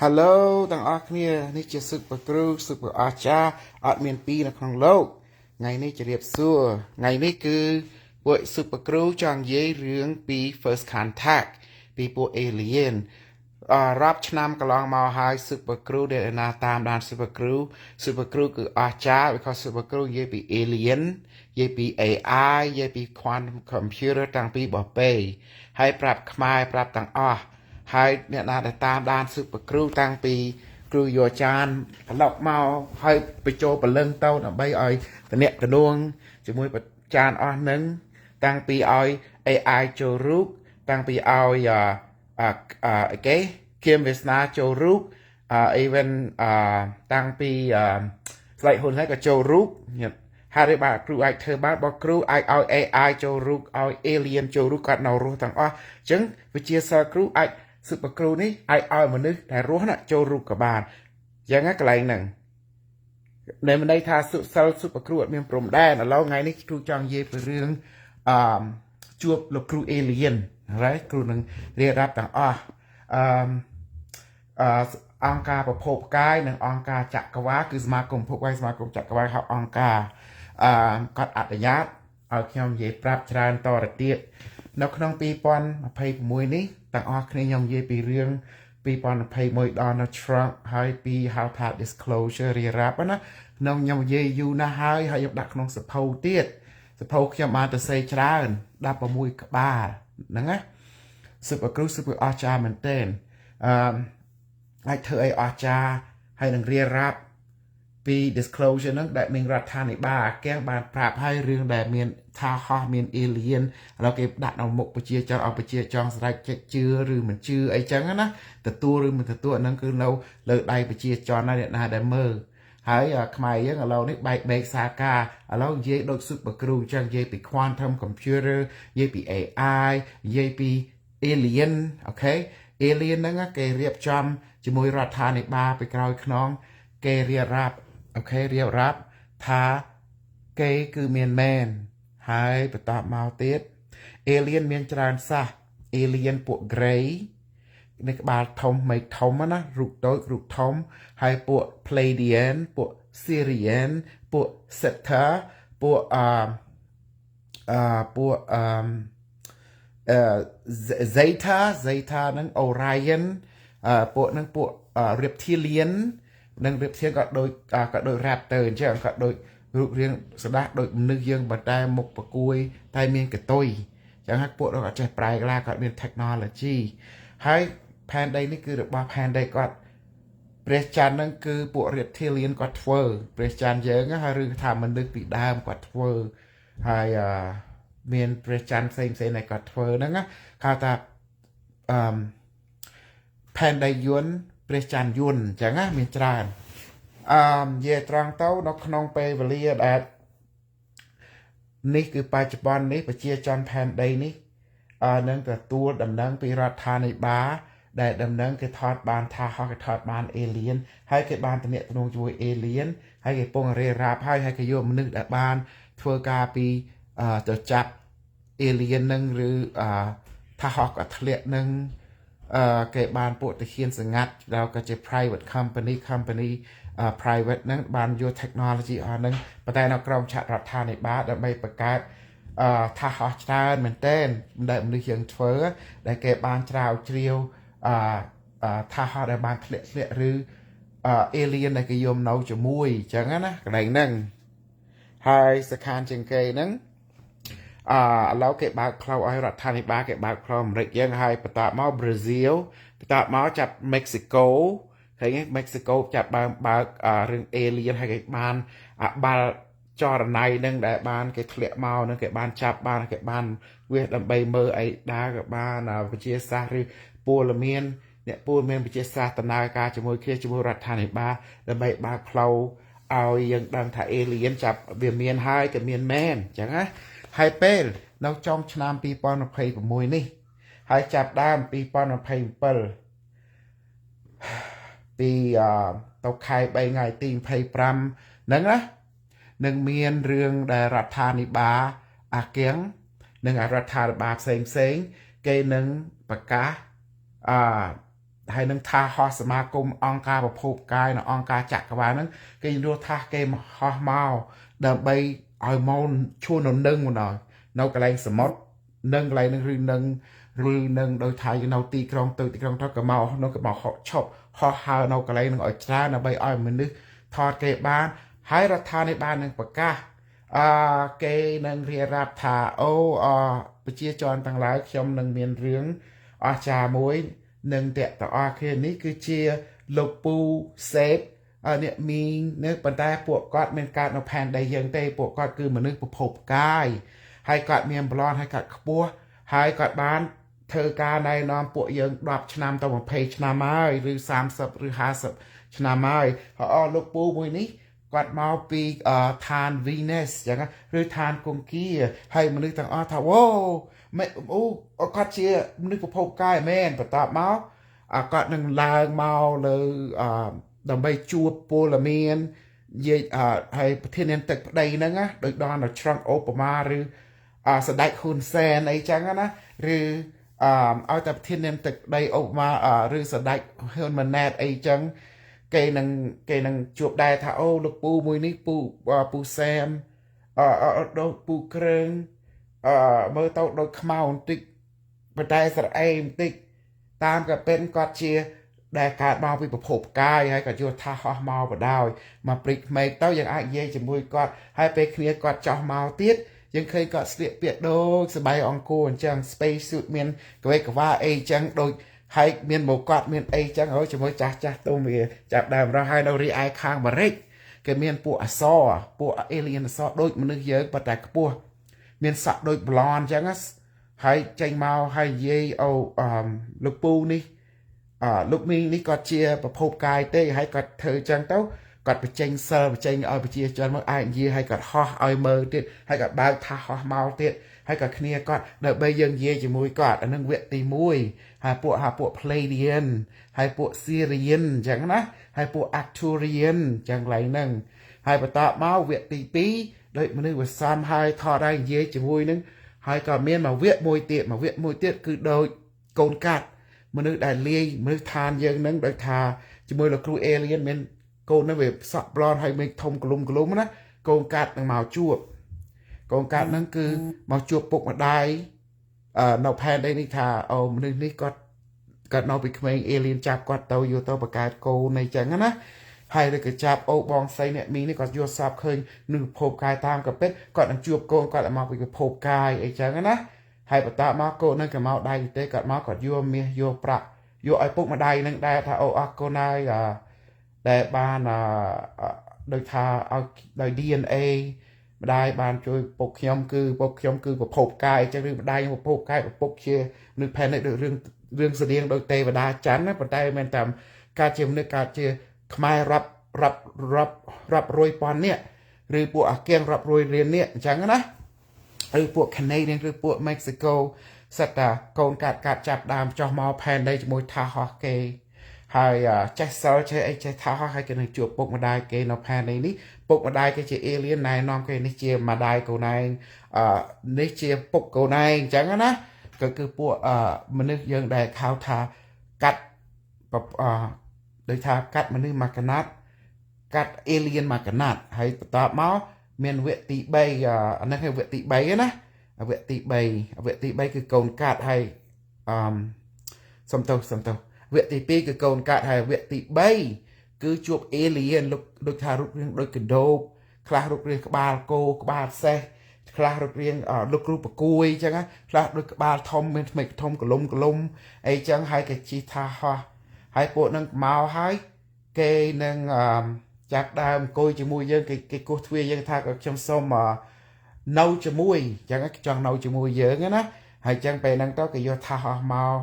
Hello ទាំងអស់គ្នានេះជាសឹកប្រគ្រូសឹកប្រអាចារ្យអត់មានពីរនៅក្នុងលោកថ្ងៃនេះជម្រាបសួរថ្ងៃនេះគឺពួកសឹកប្រគ្រូចង់និយាយរឿងពី First Contact ពីពួក Alien រាប់ឆ្នាំកន្លងមកហើយសឹកប្រគ្រូដែលណាតាមដានសឹកប្រគ្រូគឺអស្ចារ្យ because សឹកប្រគ្រូនិយាយពី Alien និយាយពី AI និយាយពី Quantum Computer តាំងពីបបេហើយប្រាប់ខ្មែរប្រាប់ទាំងអស់ហើយអ្នកណាដែលតាមដានសឹកប្រគ្រូតាំងពីគ្រូយោចានប្លុកមកហើយបញ្ចូលពលឹងទៅដើម្បីឲ្យតំណាក់តំណងជាមួយប្រចានអស់នឹងតាំងពីឲ្យ AI ចូលរូបតាំងពីឲ្យគេគៀមវាសនាចូលរូបeven តាំងពីស្លេកហ៊ុនហើយក៏ចូលរូបហើយបាទគ្រូអាចធ្វើបានបើគ្រូអាចឲ្យ AI ចូលរូបឲ្យ Alien ចូលរូបគាត់នៅរស់ទាំងអស់អញ្ចឹងវិជាសាស្ត្រគ្រូអាចសឹកប្រគ្រូនេះឲ្យមនុស្សដែលរស់ណាចូលរូបក៏បានអញ្ចឹងកន្លែងហ្នឹងនៅន័យថាសិលសឹកប្រគ្រូអត់មានព្រំដែនឥឡូវថ្ងៃនេះគ្រូចង់និយាយពីរឿងជួបលោកគ្រូ Alien ហើយគ្រូនឹងរៀបរាប់ទាំងអស់អង្គការប្រភពកាយនិងអង្គការចក្រវាឡគឺសមាគមប្រភពកាយសមាគមចក្រវាឡហៅអង្គការគាត់អនុញ្ញាតឲ្យខ្ញុំនិយាយប្រាប់ច្រើនតទៅទៀតនៅក្នុង2026នេះទាំងអស់គ្នាខ្ញុំនិយាយពីរឿង2021 Donald Trump ហើយពីហៅថា disclosure រៀបរាប់ណាខ្ញុំនិយាយយូរណាស់ហើយខ្ញុំដាក់ក្នុងសភៅទៀតសភៅខ្ញុំបានទៅសេច្រើន16ក្បាលហ្នឹងណាសឹកប្រគ្រូសឹកអស្ចារ្យមែនទែនអាចធ្វើអីអស្ចារ្យហើយនឹងរៀបរាប់ពី disclosure ហ្នឹងដែលមានរដ្ឋាភិបាលកៀងបានប្រាប់ឲ្យរឿងដែលមានថាហោះមាន alien ឥឡូវគេដាក់នៅមុខប្រជាជនឲ្យប្រជាជនស្រេចចិត្តជឿឬមិនជឿអីចឹងណាទទួលឬមិនទទួលហ្នឹងគឺនៅលើដៃប្រជាជនណាអ្នកណាដែលមើលហើយខ្មែរយើងឥឡូវនេះបែកបេកសាការឥឡូវនិយាយដូចស៊ុបគ្រូចឹងនិយាយពី quantum computer និយាយពី AI និយាយពី alien អូខេ alien ហ្នឹងគេរៀបចំជាមួយរដ្ឋាភិបាលពីក្រោយខ្នងគេរៀបរាប់អូខេរៀបរាប់ថាគេគឺមានមែនហើយបន្តមកទៀត alien មានច្រើនសាស alien ពួក grey នៅក្បាលធំមេឃធំណារូបតូចរូបធំហើយពួក Pleiadian ពួក Sirian ពួក Cetus ពួកZeta ហ្នឹង Orion ពួកហ្នឹងពួក Reptilian និង Reptilian ក៏ដូច Raptor អញ្ចឹងក៏ដូចរូបរាងស្ដាស់ដូចមនុស្សយើងប៉ុន្តែមុខប្រគួយតែមានកតុយអញ្ចឹងហើយពួកនោះក៏ចេះប្រែក្លាគាត់មាន technology ហើយផែនដីនេះគឺរបស់ផែនដីគាត់ព្រះច័ន្ទហ្នឹងគឺពួក Reptilian គាត់ធ្វើព្រះច័ន្ទយើងហើយឬថាមនុស្សពីដើមគាត់ធ្វើហើយមានព្រះច័ន្ទផ្សេងៗដែលគាត់ធ្វើហ្នឹងគេថាផែនដីយួនព្រះច័ន្ទយួនអញ្ចឹងមានច្រើននិយាយត្រង់ទៅនៅក្នុងពេលវេលាដែលនេះគឺបច្ចុប្បន្ននេះប្រជាជនផែនដីនេះនឹងទទួលដំណឹងពីរដ្ឋាភិបាលដែលដំណឹងគេថតបានថាហោះគេថតបាន alien ហើយគេបានតំណាក់តំណងជាមួយ alien ហើយគេពងរៀបរាប់ហើយគេយកមនុស្សដែលបានធ្វើការពីទៅចាប់ alien នឹងឬថាហោះក៏ធ្លាក់នឹងគេបានពួកទាហានសង្កាត់แล้วក៏ជា private company private ហ្នឹងបានយក technology អស់ហ្នឹងប៉ុន្តែនៅក្រោមឆាករដ្ឋាភិបាលដើម្បីបង្កើតថាហោះច្រើនមែនទែនដែលមនុស្សយើងធ្វើដែលគេបានច្រាវជ្រាវថាហោះដែលបានធ្លាក់ឬalien ដែលគេយកនៅជាមួយអញ្ចឹងណាកន្លែងហ្នឹងហើយសខានជាងគេហ្នឹងឥឡូវគេបើកផ្លូវឲ្យរដ្ឋាភិបាលគេបើកផ្លូវអាមេរិកយើងហើយបន្តមកប្រេស៊ីលបន្តមកចាប់មិចស៊ីកូឃើញមិចស៊ីកូចាប់បើករឿង alien ហើយគេបានបាល់ចរណៃនឹងដែលបានគេធ្លាក់មកនឹងគេបានចាប់បានគេបានវាដើម្បីមើលអីដើរក៏បានវិទ្យាសាស្ត្រឬពលមានអ្នកពលមានវិទ្យាសាស្ត្រដំណើរការជាមួយគ្នាជាមួយរដ្ឋាភិបាលដើម្បីបើកផ្លូវឲ្យយើងដឹងថា alien ចាប់វាមានហើយក៏មានមែនអញ្ចឹងណាហើយពេលនៅចុងឆ្នាំ2026នេះហើយចាប់ដើម2027ពីទៅខែ3ថ្ងៃទី25ហ្នឹងណានឹងមានរឿងដែលរដ្ឋាភិបាលអាគៀងនិងរដ្ឋាភិបាលផ្សេងគេនឹងប្រកាស ហើយនឹងថាហោះសមាគមអង្គការប្រភពកាយនៅអង្គការចក្រវាលហ្នឹងគេរស់ថាគេហោះមកដើម្បីឲ្យមកឈួននឹងមកដល់នៅកន្លែងសមុទ្រនឹងកន្លែងនឹងឬនឹងដោយថានៅទីក្រុងទៅទីក្រុងទៅក៏មកនោះក៏មកឈប់ហោះហើរនៅកន្លែងនឹងឲ្យច្រើនដើម្បីឲ្យមនុស្សថតគេបានហើយរដ្ឋាភិបាលនឹងប្រកាសគេនឹងរៀបរាប់ថាអូប្រជាជនទាំងឡាយខ្ញុំនឹងមានរឿងអស្ចារ្យមួយនឹងតកតអរគ្នានេះគឺជាលោកពូសេបអ្នកមីងនេះប៉ុន្តែពួកគាត់មានកើតនៅផែនដីយើងទេពួកគាត់គឺមនុស្សប្រភពកាយហើយគាត់មានប្លន់ហើយគាត់ខ្ពស់ហើយគាត់បានធ្វើការណែនាំពួកយើង10ឆ្នាំទៅ20ឆ្នាំហើយឬ30ឬ50ឆ្នាំហើយលោកពូមួយនេះគាត់មកពីឋាន Venus ចឹងឬឋានគង្គីហើយមនុស្សទាំងអស់ថាអូគាត់ជាមនុស្សប្រភពកាយមែនបន្ទាប់មកគាត់នឹងឡើងមកលើដើម្បីជួបពលមាននិយាយហើយប្រធាននាយកទឹកប្តីហ្នឹងដូចដល់នៅច្រងអូបាម៉ាឬសម្ដេចហ៊ុនសែនអីចឹងណាឬឲ្យតែប្រធាននាយកទឹកប្តីអូបាម៉ាឬសម្ដេចហ៊ុនម៉ាណែតអីចឹងគេនឹងជួបដែរថាអូលោកពូមួយនេះពូសែមដូចពូគ្រឿងមើលទៅដូចខ្មៅបន្តិចប៉ុន្តែស្រអេបន្តិចតាមក៏เป็นគាត់ជាដែលកើតមកពីប្រភពកាយហើយក៏យកថាហោះមកបដោយមកព្រិចក្មេកទៅយើងអាចនិយាយជាមួយគាត់ហើយពេលគ្នាគាត់ចោះមកទៀតយើងឃើញគាត់ស្លៀកពាក់ដូចស្បែកអង្គរអញ្ចឹង space suit មានកវេកវាអីអញ្ចឹងដូចហើយមានមកគាត់មានអីចឹងហើយជាមួយចាស់ទុំវាចាប់ដើមរស់ហើយនៅរីឯខាងបារិចគេមានពួកអសរពួក alien អសរដូចមនុស្សយើងប៉ុន្តែខ្ពស់មានសក់ដូច blonde ចឹងហើយចេញមកហើយនិយាយលោកពូនេះលោកមីងនេះគាត់ជាប្រភពកាយទេហើយគាត់ធ្វើចឹងទៅគាត់បញ្ចេញសិលបញ្ចេញឲ្យប្រជាជនមកអាចនិយាយហើយគាត់ហោះឲ្យមើលទៀតហើយគាត់បើកថាហោះមកទៀតហើយក៏គ្នាគាត់ដើម្បីយើងនិយាយជាមួយគាត់អានឹងវគ្គទី1ហើយពួក Pleiadian ហើយពួក Sirian អញ្ចឹងណាហើយពួក Arcturian អញ្ចឹងកន្លែងហ្នឹងហើយបន្តមកវគ្គទី2ដូចមនុស្សវាសំហើយថតហើយនិយាយជាមួយនឹងហើយក៏មានមកវគ្គមួយទៀតគឺដូចកូនកាត់មនុស្សដែលលាយមនុស្សឋានយើងហ្នឹងដូចថាជាមួយលោកគ្រូ alien មានកូនហ្នឹងវាសក់ប្លន់ហើយមានធំក្លុំណាកូនកាត់នឹងមកជួបកូនកាត់ហ្នឹងគឺមកជួបពុកម្ដាយនៅផែនដីនេះថាមនុស្សនេះគាត់នៅពីក្មេង alien ចាប់គាត់ទៅយកទៅបង្កើតកូនអីចឹងណាហើយឬក៏ចាប់បងស្រីអ្នកមីងនេះគាត់យកសពឃើញនឹងប្រភពកាយតាមក៏ពិតគាត់នឹងជួបកូនគាត់មកពីប្រភពកាយអីចឹងណាហើយបន្តមកកូននឹងក៏មកដៃទេគាត់មកគាត់យកមាសយកប្រាក់យកឲ្យពុកម្ដាយនឹងដែរថាអរគុណហើយដែលបានដូចថាឲ្យដោយ DNA ម្ដាយបានជួយពុកខ្ញុំគឺប្រភពកាយអញ្ចឹងឬម្ដាយប្រភពកាយប្រពុកជានៅផែននេះដូចរឿងស្តៀងដោយទេវតាច័ន្ទណាប៉ុន្តែមិនតាមការជាមនុស្សការជាខ្មែររាប់រយពាន់នាក់ឬពួកអាគៀងរាប់រយរៀលនាក់អញ្ចឹងណាឬពួក Canadian ឬពួក Mexico សិតតាកូនកាត់ចាប់ដើមចោះមកផែនដីជាមួយថាហោះគេហើយចេះសិលចេះអីចេះថាហោះហើយគេនឹងជួបពុកម្ដាយគេនៅផែនដីនេះពុកម្ដាយគេជា alien ណែនាំគេនេះជាម្ដាយកូនឯងនេះជាពុកកូនឯងអញ្ចឹងណាក៏គឺពួកមនុស្សយើងដែលហៅថាកាត់ដូចថាកាត់មនុស្សមកកណាត់កាត់ alien មកកណាត់ហើយបន្តមកមានវគ្គទី3អានេះគឺវគ្គទី3ណាវគ្គទី3គឺកូនកាត់ហើយសំទោសវគ្គទី2គឺកូនកាត់ហើយវគ្គទី3គឺជួប alien ដូចថារូបរាងដូចកដោបខ្លះរូបរាងក្បាលគោក្បាលសេះខ្លះរូបរាងលោកគ្រូប្រគួយអញ្ចឹងខ្លះដូចក្បាលធំមានថ្មិចធំកលុំអីចឹងហើយគេជីថាហោះហើយពួកនឹងមកហើយគេនឹងចាប់ដើមអង្គុយជាមួយយើងគេគោះទ្វារយើងថាខ្ញុំសូមនៅជាមួយអញ្ចឹងចង់នៅជាមួយយើងណាហើយអញ្ចឹងពេលហ្នឹងទៅគេយកថាហោះមក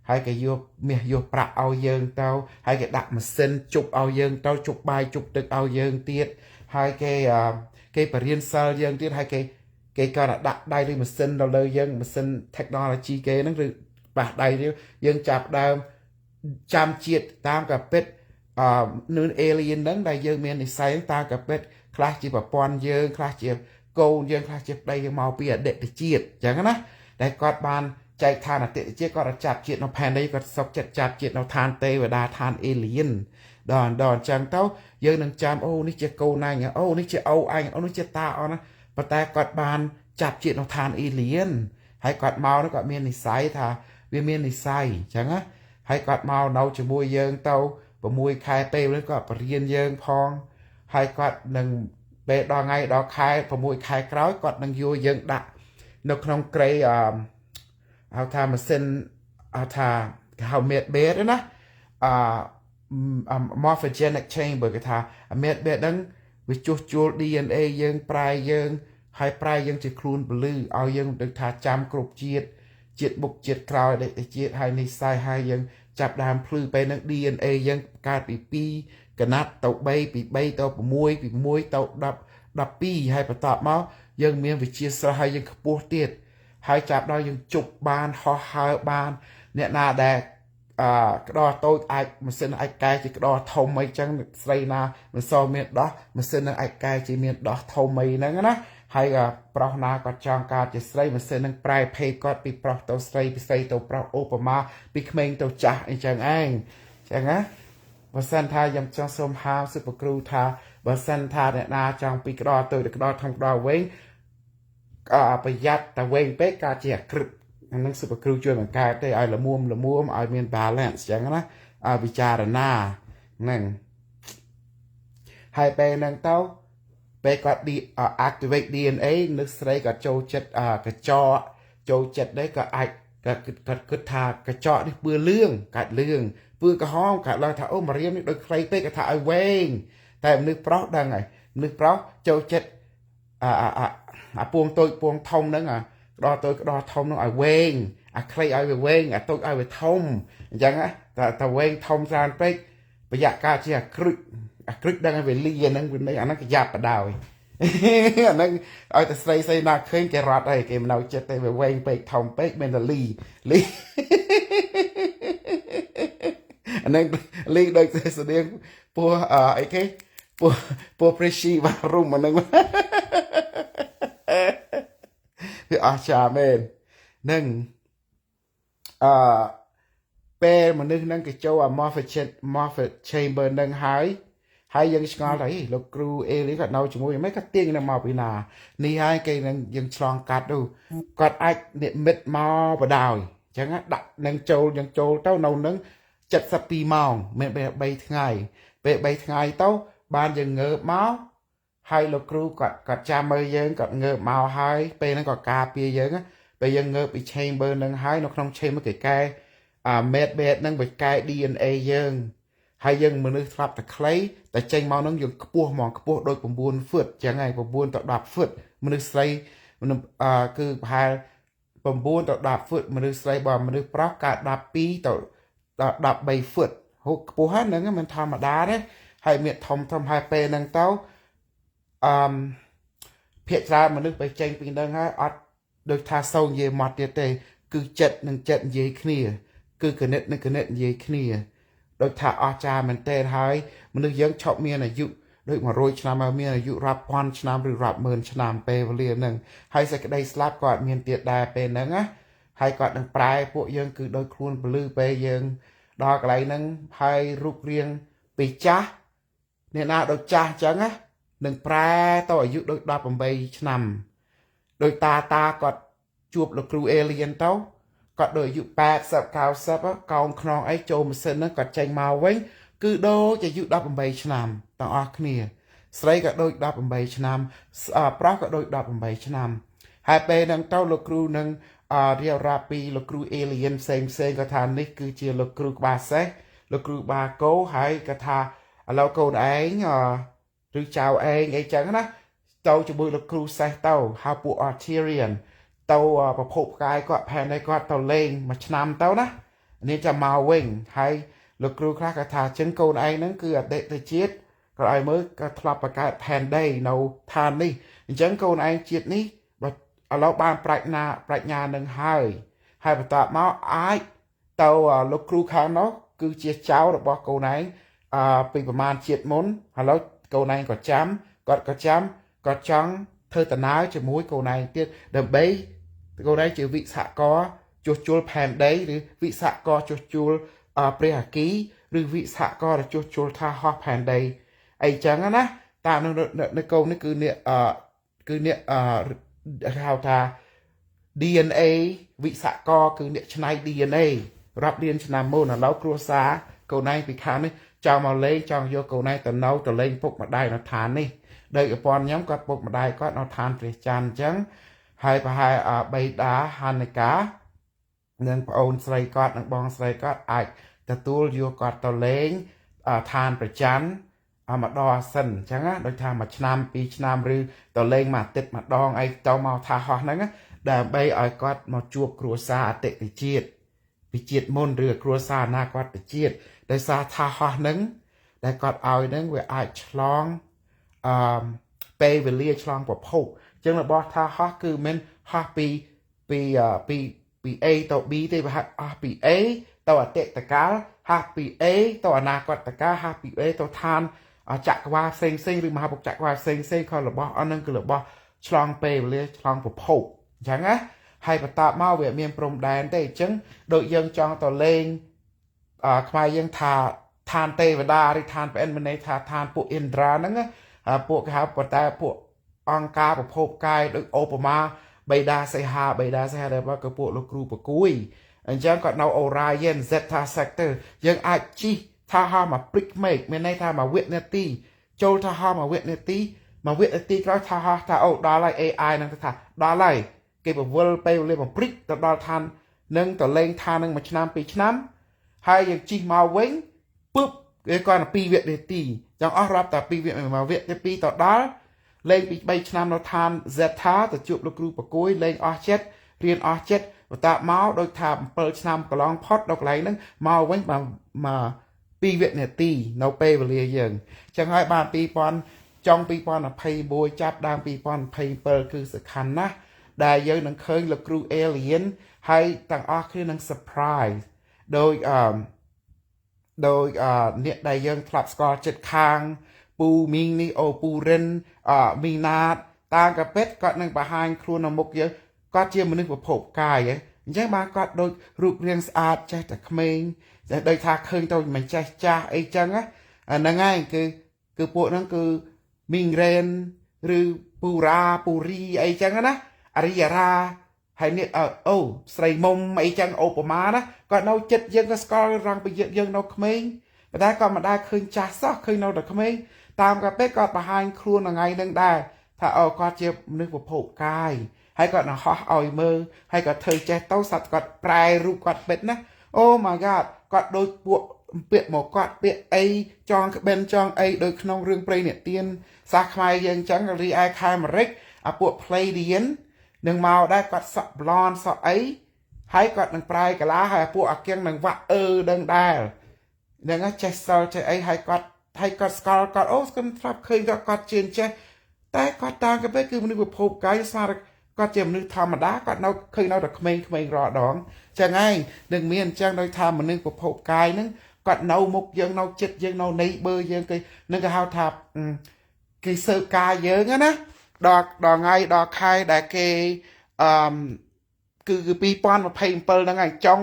ហើយគេយកមាសយកប្រាក់ឲ្យយើងទៅហើយគេដាក់ម៉ាស៊ីនជប់ឲ្យយើងទៅជប់បាយជប់ទឹកឲ្យយើងទៀតហើយគេបរៀនសិលយើងទៀតហើយគេក៏ដាក់ដៃឬម៉ាស៊ីនទៅលើយើងម៉ាស៊ីន technology គេហ្នឹងឬបាសដៃយើងចាប់ដើមចាំជាតិតាមកាពិតនឹង alien ហ្នឹងដែលយើងមាននិស្ស័យតាមកាពិតខ្លះជាប្រព័ន្ធយើងខ្លះជាកូនយើងខ្លះជាប្តីយើងមកពីអតីតជាតិអញ្ចឹងណាដែលគាត់បាន chạy than là tiện chết có chạp chuyện nó phèn đây có sọc chạp chuyện nó than tê và đa than alien đòn chẳng tao giờ nâng chạm ô ní chơi câu này nhá ô ní chơi ô anh ô ní chơi ta ô nó và ta còn bàn chạp chuyện nó than alien hay còn mau nó còn miền này sai thà vì miền này sai chẳng á hay còn mau nấu cho mùi dương tao và mùi khai tê nó còn riêng dương phong hay còn nâng về đo ngay đo khai và mùi khai cõi còn nâng vô dương đã nó không cây ao thà mà xin ao thà hào miệt bé đó nè morphogenic chamber cái thà miệt bé đấng vì chua DNA dương prai dương hay prai dương chỉ khuôn blue ao dương được thà chăm cột chiết bục chiết cào để chiết hay này sai hay dương chập đàm phư bên nâng DNA dương cà pi cái nát tàu bay tàu bị muối tàu đập pi hay phải tọt máu dương miền vì chia sẻ hay dương bùa tiệt hay chạp đó dương chụp ban ho hai ban nè na đè đo tôi ai mà xin ai cai chỉ đo thông mấy chẳng xây na mà so miền đó mà xin ai cai chỉ miền đó thông mấy nữa đó hay là pro na có chọn cả chỉ xây mà xin nâng prai pay có bị pro tàu xây tàu pro Obama bị mình tàu trả anh chẳng á và sân tha dòng trong sông hào super crew tha và sân tha nè na trong bị đo tôi được đo thông đo vớiประหยัดแต่เวงเป๊กกาเจียกรึนั่งสุภครูช่วยเหมือนกันแต่ไอ้ละมุมไอ้เมียนบาลานซ์อย่างนั้นนะวิจารณานั่งให้ไปนั่งเต้าไปก็ดี activate DNA นึกใส่ก็โจจัดก็จอโจจัดได้ก็ไอ้ก็ทากระจอนี่เปื้อเรื่องกัดเรื่องเปื้อก็ห้องกัดเราถ้าโอ้มาเรียนนี่โดยใครเป๊กก็ถ้าไอ้เวงแต่นึกเพราะดังไงนึกเพราะโจจัดพวงtôiพวงทงนั่งđo tôi đo thông nóเวงใครเอาไปเวงtôiเอาไปทงอย่างนั้นแต่เวงทงจานไปประหยัดกาเชียครึกดังไปเลียนั่งเป็นอันนั้นก็ยับประดาวอันนั้นเอาแต่ใส่นาเคยแกรัดไอ้แกมันเอาเจ็ดไปเวงไปทงไปเป็นลีอันนั้นลีโดยแสดงพวกไอ้แค่พวกเพรสชีวารุ่มมันนั่งคืออาชาเมนนั่งเป้มันนึกนั่งกับเจ้ามอฟเฟชเบอร์นั่งหายยังชงอะไรเราครูเอลิกับเราจมูกยังไม่กัดเตียงนั่งมาปีนานี่หายไกนั่งยังชองกัดดูกัดไอเนี่ยเม็ดมาประดาวจังอ่ะดักนั่งโจยังโจเต้าเรานั่งจัดสปีมองเม็ดใบไงใบไงเต้าบานยังเงือบเมาให้เราครูกัดจามเบอร์ยังกัดเงือบเมาให้ไปนั่งกัดกาเปียยังอ่ะไปยังเงือบไปเชมเบอร์นั่งให้เราต้องเชมมาเกี่ยแก่เม็ดนั่งไปแก่ DNA ยังให้ยังมันนึกทับแต่ใครแต่ใจเมานั่งยังกระปัวมองกระปัวโดยผมบุญฝืดยังไงผมบุญต่อดับฝืดมันนึกใส่มันคือพายผมบุญต่อดับฝืดมันนึกใส่บ่มันนึกปลักกาดับปีต่อดับใบฝืดหกปัวฮันนั่งมันธรรมดาเนี่ยให้เมียทำให้เป็นนั่งเต้าเพียรมันนึกไปใจปีนั่งให้อัดโดยทาส่งเยี่ยมมัดเดียเตคือเจ็ดหนึ่งเจ็ดเยี่ยขี้คือกระเน็ตหนึ่งกระเน็ตเยี่ยขี้โดยถ้าอาจารย์มันเต้นให้มันนึกยังชอบเมียอายุโดยมาโรยชนะมาเมียอายุรับพันชนะหรือรับหมื่นชนะเปย์เรียนหนึ่งให้สักได้สลับก่อนเมียนเตียดได้เป็นนั่งอ่ะให้ก่อนหนึ่งปลายพวกยังคือโดยครูนปลื้อไปยังดอกอะไรนั่งให้รูปเรียงปีจ้าเนี่ยนะโดยจ้าจังอ่ะหนึ่งปลายต่ออายุโดยดับผมไปชนะโดยตาก็จูบหรือครูเอเลียนเต้าก็โดยอยู่แปดสับข่าวสับกองครองไอ้โจมเซนนั้นก็ใจมาไว้คือโดจะอยู่ดับผมไปชนะต่างออกเนี่ยสไลก็โดยดับผมไปชนะปลาก็โดยดับผมไปชนะหายไปนั่งเต้าหรือครูนั่งเรียวราปีหรือครูเอเลียนเซงก็ทานนี่คือเจียหรือครูบาเซหรือครูบาโก้หายก็ทาเราโกนเองหรือเจ้าเองไอ้จังนะเต้าจะบุยหรือครูเซเต้าฮาปูอาร์เทเรียนเต้าประพบกายก็แผ่นได้ก็เต้าเล่งมาชนำเต้านะอันนี้จะมาเว่งให้ลูกครูคลากระถาเช่นโกนไอ้นั่นคือเด็กตะเจี๊ยก็ไอ้เมื่อก็ทลับประกาศแผ่นได้เราทานนี่เช่นโกนไอ้เจี๊ยนี้เราบ้านปรัชญาหนึ่งให้ประตามาไอ้เต้าลูกครูข้างเนาะคือเจี๊ยเจ้าหรือบอกโกนไอ้ปีประมาณเจี๊ยมุนแล้วโกนไอ้ก็จำก็จังเธอแต่น้าจะมุ้ยโกนไอ้เตี้ยเดิมเบ้โกนไอ้จะวิสาก็ chuột chuột phèn đấy rồi vị xạ co chuột chuột pre hà ký rồi vị xạ co là chuột chuột tha hoa phèn đấy ấy chẳng á ta nó câu nó cứ nè hào thà DNA វិស្វករគឺអ្នកច្នៃ DNA រាប់រៀនឆ្នាំមុនឥឡូវគ្រួសារកូនឯងពីខាងនេះចង់មកលេងចង់យកកូនឯងទៅនៅទៅលេងពុកម្ដាយនៅឋាននេះដោយប្រព័ន្ធខ្ញុំគាត់ពុកម្ដាយគាត់នៅឋានព្រះច័ន្ទអញ្ចឹងហើយប្រហែលបេដាហានិកានិងប្អូនស្រីគាត់និងបងស្រីគាត់អាចទទួលយកគាត់ទៅលេងឋានព្រះច័ន្ទម្ដងសិនអញ្ចឹងដូចថាមួយឆ្នាំពីរឆ្នាំឬទៅលេងមួយអាទិត្យម្ដងអីទៅមកថាហោះហ្នឹងដើម្បីឲ្យគាត់មកជួបគ្រួសារអតិថិជាតិពីជាតិមុនឬគ្រួសារណាគាត់ទៅជាតិដោយសារថាហោះហ្នឹងដែលគាត់ឲ្យហ្នឹងវាអាចឆ្លងពេលវេលាឆ្លងប្រភពអញ្ចឹងរបស់ថាហោះគឺមិនហោះពី A ទៅ B ទេវាហោះពី A ទៅអតិថិកាលហោះពី A ទៅអនាគតកាលហោះពី A ទៅឋានចក្រវាឡផ្សេងឬមហាភពចក្រវាឡផ្សេងក៏របស់អស់ហ្នឹងគឺរបស់ឆ្លងពេលវេលាឆ្លងប្រភពអញ្ចឹងណាហើយបន្តមកវាមានព្រំដែនទេអញ្ចឹងដូចយើងចង់ទៅលេងខ្មែរយើងថាឋានទេវតាឬឋានព្រះឥន្ទមានន័យថាឋានពួកឥន្ទ្រាហ្នឹងពួកគេហៅប៉ុន្តែពួកអង្គការប្រភពកាយដូចអូបាម៉ាបេដាសីហាដែលក៏ពួកលោកគ្រូប្រគួយអញ្ចឹងគាត់នៅ Orion Zeta Sector យើងអាចជិះថាហោះមក prick make មានន័យថាមកវិនាទីចូលថាហោះមកវិនាទីក្រោយថាហោះថាអូដល់ហើយ AI ហ្នឹងថាដល់ហើយគេបវល់ពេលវេលាមក prick ទៅដល់ឋាននឹងទៅលេងឋាននឹងមួយឆ្នាំពីរឆ្នាំហើយយើងជិះមកវិញពឹបគេគាត់ទៅ2វិនាទីចង់អស់រាប់តែ2វិនាទីទៅដល់លេងពី3ឆ្នាំនៅឋាន Zeta ទៅជួបលោកគ្រូប្រគួយលេងអស់ចិត្តរៀនអស់ចិត្តបន្តមកដូចថា7ឆ្នាំកន្លងផុតដល់កន្លែងហ្នឹងមកវិញមក2វិនាទីនៅពេលវេលាយើងចឹងហើយបានចុង2021ចាប់ដើម2027គឺសំខាន់ណាស់ដែលយើងនឹងឃើញលោកគ្រូ alien ហើយទាំងអស់គ្នានឹង surprise ដោយអ្នកដែលយើងធ្លាប់ស្គាល់ចិត្តខាងពូមីងនេះអូពូរិនមីណាតតាកាពេតគាត់នឹងបង្ហាញខ្លួននៅមុខយើងគាត់ជាមនុស្សប្រភពកាយអញ្ចឹងបានគាត់ដូចរូបរាងស្អាតចេះតែក្មេងតែដូចថាឃើញទៅមិនចេះចាស់អីចឹងហ្នឹងហើយគឺពួកហ្នឹងគឺមីងរ៉េនឬពូរីអីចឹងណាអរិយារាហើយនេះអូស្រីមុំអីចឹងអូបាម៉ាណាគាត់នៅចិត្តយើងក៏ស្គាល់រងពីយើងនៅក្មេងប៉ុន្តែក៏មិនដែលឃើញចាស់សោះឃើញនៅតែក្មេងតាមកាពេគាត់បង្ហាញខ្លួនថ្ងៃហ្នឹងដែរថាអូគាត់ជាមនុស្សប្រភពកាយហើយគាត់នឹងហោះឲ្យមើលហើយគាត់ធ្វើចេះទៅសត្វគាត់ប្រែរូបគាត់ពេតណាអូ my god គាត់ដូចពួកពាក្យមកគាត់ពាក្យអីចងក្បិនចងអីដូចក្នុងរឿងព្រៃនិទានសាសខ្មែរយើងចឹងរីឯខេមរិកពួក Pleiadian នឹងមកដែរគាត់សក់ blonde សក់អីហើយគាត់នឹងប្រែកាឡាហើយពួកអាគៀងនឹងវាក់ដឹងដែរហ្នឹងចេះសល់ចេះអីហើយគាត់ស្គាល់គាត់អូស្គមធ្លាប់ឃើញគាត់ជាចេះតែគាត់តាមក៏ពេលគឺមនុស្សប្រភពកាយស្មារតីគាត់ជាមនុស្សធម្មតាគាត់នៅឃើញនៅតែក្មេងរដងចឹងហើយនឹងមានអញ្ចឹងដោយថាមនុស្សប្រភពកាយហ្នឹងគាត់នៅមុខយើងនៅចិត្តយើងនៅ neighbor យើងគេនឹងគេហៅថាគេសើការយើងណាដល់ថ្ងៃដល់ខែដែលគេគឺ2027ហ្នឹងហើយចុង